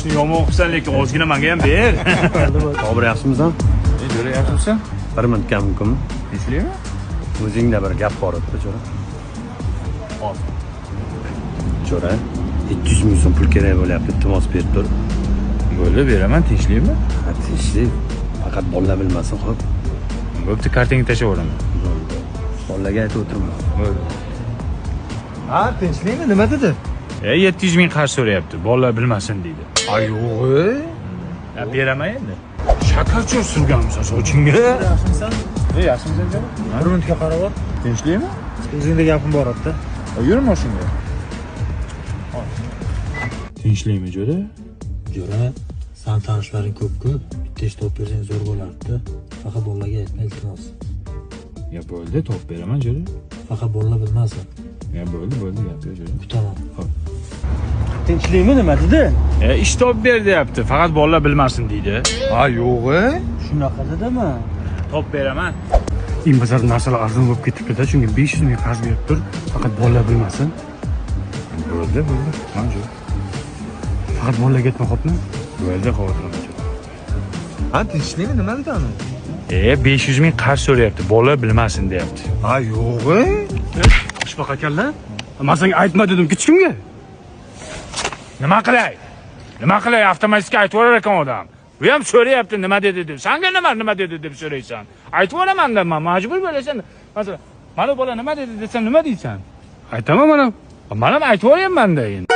ishni yomon qilsan, lekin ozgina menga ham ber. Bobur yaxshimisan? Jo'ra yaxshimisan? Bir minutga mumkinmi? Tinchlikmi? O'zingda bir gap bor edi, Jo'ra. Hop. Jo'ra, 200 ming so'm pul kerak bo'lyapti, iltimos berib tur. Bo'ldi, beraman, tinchlikmi? Ha, tinchlik. Faqat bolalar bilmasin, xo'p. Bo'pti, kartangni tashlab olaman. Bolalarga aytib o'tirma. Bo'ldi. Ha, tinchlikmi? Nima dedi? 700 ming qarz so'rayapti, bolalar bilmasin deydi. Ha, yo'q. Ya beraman endi. Shakarchi surganmisan sochingga. Yaxshimisan? Yaxshimisan jo'ra? Bir minutga qarab ol. Tinchlikmi? O'zingda gapim bor edi. Yur mashinaga. Tinchlikmi jo'ra? Jo'ra, san tanishlaring ko'p-ku. Bitta ish topib bersang zo'r bo'lardi. Faqat bolalarga aytma, iltimos. Ya bo'ldi, topib beraman jo'ra. Faqat bolalar bilmasin. Ya bo'ldi, gapga jo'ra. Kutaman. Tinchlikmi nima dedi? Ish topib ber deyapti, faqat bolalar bilmasin deydi. Ha, yo'q. Shunaqa dedimi? Topib beraman. Imbazar narsalar arzon bo'lib ketibdi-da, shunga 500 ming qarz berib tur, faqat bolalar bilmasin. Bo'ldi. Mana jo'ra. Faqat bolalarga aytma, xo'pmi? Bo'ldi, xavotirlanma. Ha, tinchlikmi nima degani? 500 ming qarz so'rayapti, bolalar bilmasin deyapti. Ha, yo'q. Shunaqa ekanlar. Men senga aytma dedim, hech kimga. Nima qilay? Avtomatik aytib olar ekan odam. Bu ham so'rayapti, nima dedi deb. Senga nima dedi deb so'raysan. Aytib olaman-da, men majbur bo'lasan. Masalan, mana bola nima dedi desam, nima deysan? Aytaman mana. Men ham aytib olayman-da endi.